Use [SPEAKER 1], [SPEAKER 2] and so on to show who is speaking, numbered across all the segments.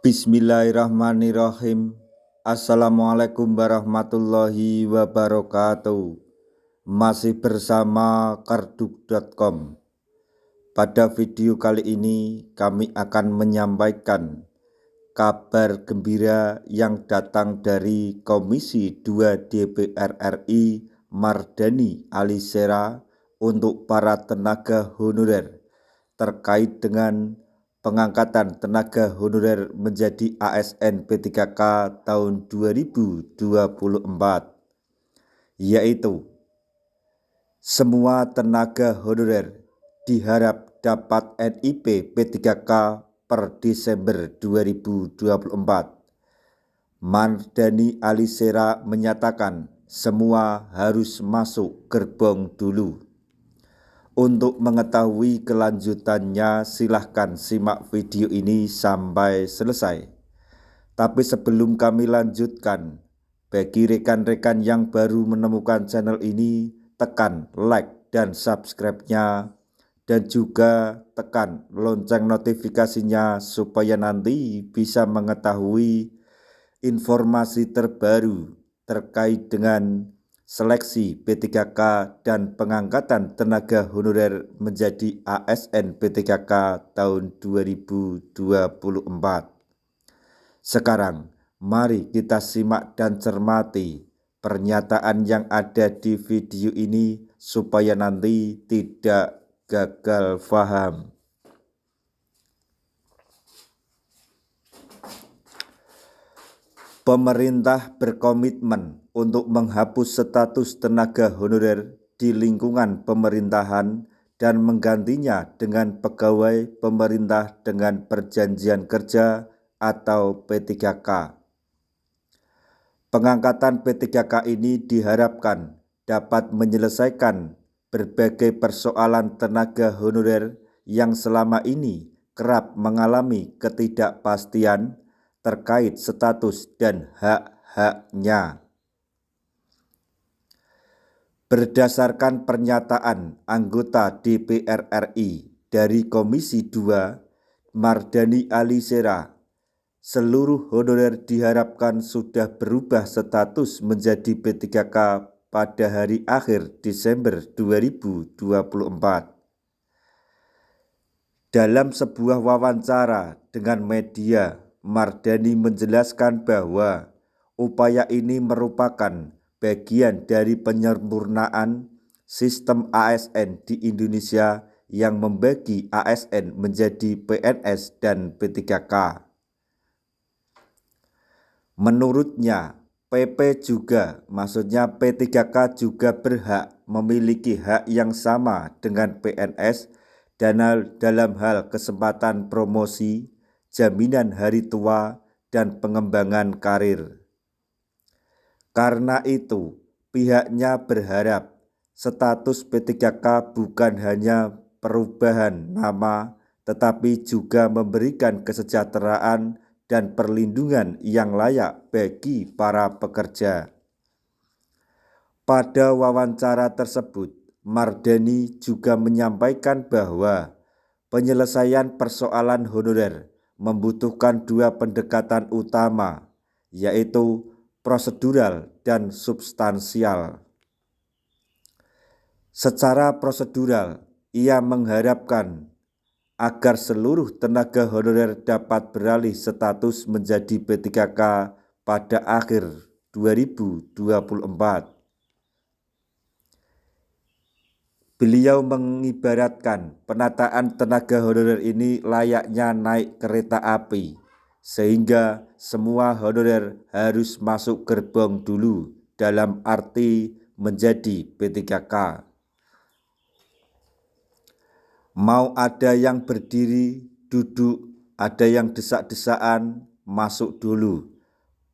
[SPEAKER 1] Bismillahirrahmanirrahim. Assalamualaikum warahmatullahi wabarakatuh. Masih bersama karduk.com. Pada video kali ini kami akan menyampaikan kabar gembira yang datang dari Komisi 2 DPR RI Mardhani Alisera untuk para tenaga honorer terkait dengan pengangkatan tenaga honorer menjadi ASN P3K tahun 2024, yaitu semua tenaga honorer diharap dapat NIP P3K per Desember 2024. Mardhani Alisera menyatakan semua harus masuk gerbong dulu. Untuk mengetahui kelanjutannya, silahkan simak video ini sampai selesai. Tapi sebelum kami lanjutkan, bagi rekan-rekan yang baru menemukan channel ini, tekan like dan subscribe-nya, dan juga tekan lonceng notifikasinya supaya nanti bisa mengetahui informasi terbaru terkait dengan seleksi P3K dan pengangkatan tenaga honorer menjadi ASN P3K tahun 2024. Sekarang mari kita simak dan cermati pernyataan yang ada di video ini supaya nanti tidak gagal paham. Pemerintah berkomitmen untuk menghapus status tenaga honorer di lingkungan pemerintahan dan menggantinya dengan pegawai pemerintah dengan perjanjian kerja atau P3K. Pengangkatan P3K ini diharapkan dapat menyelesaikan berbagai persoalan tenaga honorer yang selama ini kerap mengalami ketidakpastian terkait status dan hak-haknya. Berdasarkan pernyataan anggota DPR RI dari Komisi 2, Mardhani Alisera, seluruh honorer diharapkan sudah berubah status menjadi P3K pada hari akhir Desember 2024. Dalam sebuah wawancara dengan media, Mardhani menjelaskan bahwa upaya ini merupakan bagian dari penyempurnaan sistem ASN di Indonesia yang membagi ASN menjadi PNS dan P3K. Menurutnya, maksudnya P3K juga berhak memiliki hak yang sama dengan PNS dalam hal kesempatan promosi, jaminan hari tua, dan pengembangan karir. Karena itu, pihaknya berharap status P3K bukan hanya perubahan nama, tetapi juga memberikan kesejahteraan dan perlindungan yang layak bagi para pekerja. Pada wawancara tersebut, Mardhani juga menyampaikan bahwa penyelesaian persoalan honorer membutuhkan dua pendekatan utama, yaitu prosedural dan substansial. Secara prosedural, ia mengharapkan agar seluruh tenaga honorer dapat beralih status menjadi P3K pada akhir 2024. Beliau mengibaratkan penataan tenaga honorer ini layaknya naik kereta api, sehingga semua honorer harus masuk gerbong dulu dalam arti menjadi P3K. Mau ada yang berdiri, duduk, ada yang desak-desakan, masuk dulu.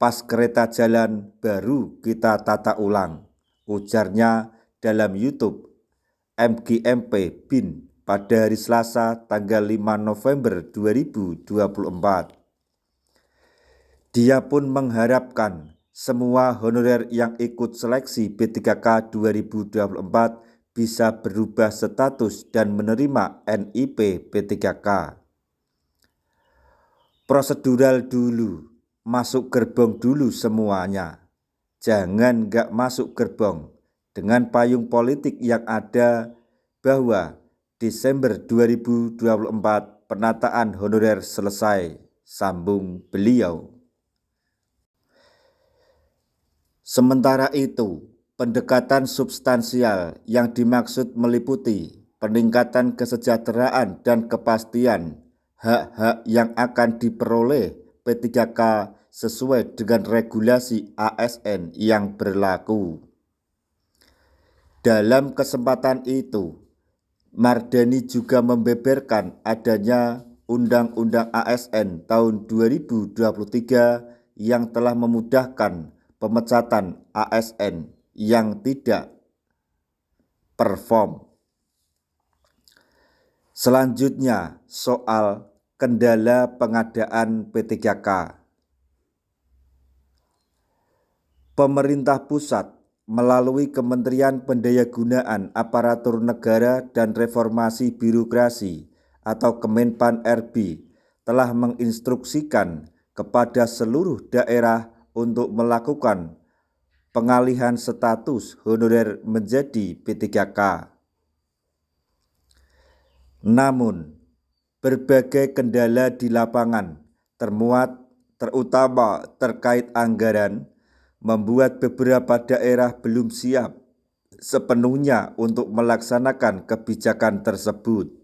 [SPEAKER 1] Pas kereta jalan baru kita tata ulang, ujarnya dalam YouTube MGMP BIN pada hari Selasa tanggal 5 November 2024. Dia pun mengharapkan semua honorer yang ikut seleksi P3K 2024 bisa berubah status dan menerima NIP P3K. prosedural dulu, masuk gerbong dulu semuanya. Jangan nggak masuk gerbong dengan payung politik yang ada bahwa Desember 2024 penataan honorer selesai, sambung beliau. Sementara itu, pendekatan substansial yang dimaksud meliputi peningkatan kesejahteraan dan kepastian hak-hak yang akan diperoleh P3K sesuai dengan regulasi ASN yang berlaku. Dalam kesempatan itu, Mardani juga membeberkan adanya Undang-Undang ASN tahun 2023 yang telah memudahkan pemecatan ASN yang tidak perform. Selanjutnya, soal kendala pengadaan P3K. Pemerintah pusat melalui Kementerian Pendayagunaan Aparatur Negara dan Reformasi Birokrasi atau Kemenpan RB telah menginstruksikan kepada seluruh daerah untuk melakukan pengalihan status honorer menjadi P3K. Namun, berbagai kendala di lapangan terutama terkait anggaran, membuat beberapa daerah belum siap sepenuhnya untuk melaksanakan kebijakan tersebut.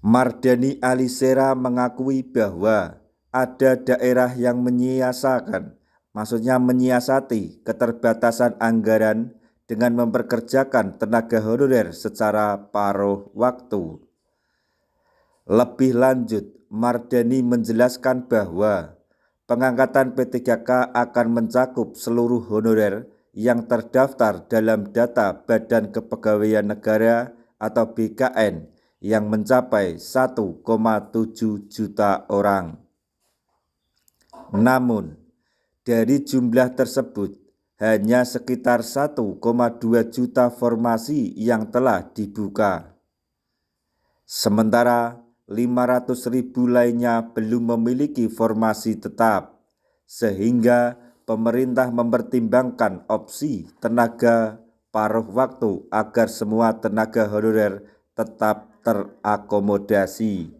[SPEAKER 1] Mardani Alisera mengakui bahwa ada daerah yang menyiasati keterbatasan anggaran dengan memperkerjakan tenaga honorer secara paruh waktu. Lebih lanjut, Mardani menjelaskan bahwa pengangkatan P3K akan mencakup seluruh honorer yang terdaftar dalam data Badan Kepegawaian Negara atau BKN yang mencapai 1,7 juta orang. Namun, dari jumlah tersebut, hanya sekitar 1,2 juta formasi yang telah dibuka. Sementara 500.000 lainnya belum memiliki formasi tetap, sehingga pemerintah mempertimbangkan opsi tenaga paruh waktu agar semua tenaga honorer tetap terakomodasi.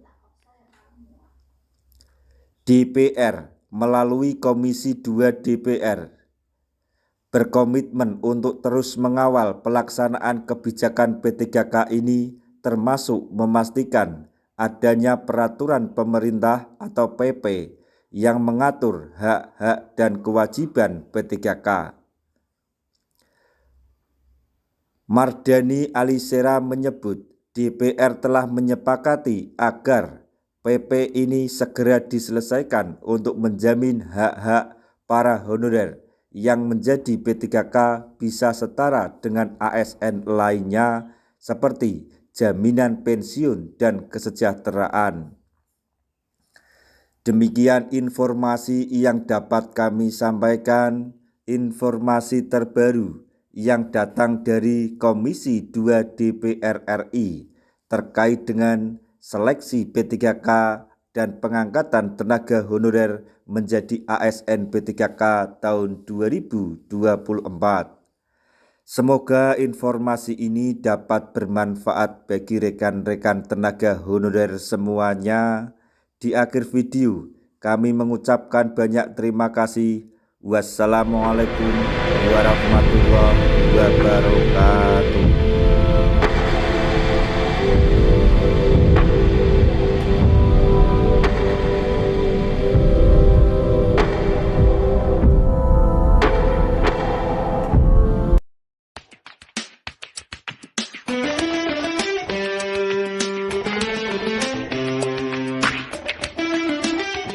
[SPEAKER 1] DPR melalui Komisi 2 DPR berkomitmen untuk terus mengawal pelaksanaan kebijakan P3K ini, termasuk memastikan adanya peraturan pemerintah atau PP yang mengatur hak-hak dan kewajiban P3K. Mardani Alisera menyebut DPR telah menyepakati agar PP ini segera diselesaikan untuk menjamin hak-hak para honorer yang menjadi P3K bisa setara dengan ASN lainnya seperti jaminan pensiun dan kesejahteraan. Demikian informasi yang dapat kami sampaikan. Informasi terbaru yang datang dari Komisi 2 DPR RI terkait dengan seleksi P3K dan pengangkatan tenaga honorer menjadi ASN P3K tahun 2024. Semoga informasi ini dapat bermanfaat bagi rekan-rekan tenaga honorer semuanya. Di akhir video, kami mengucapkan banyak terima kasih. Wassalamualaikum warahmatullahi wabarakatuh.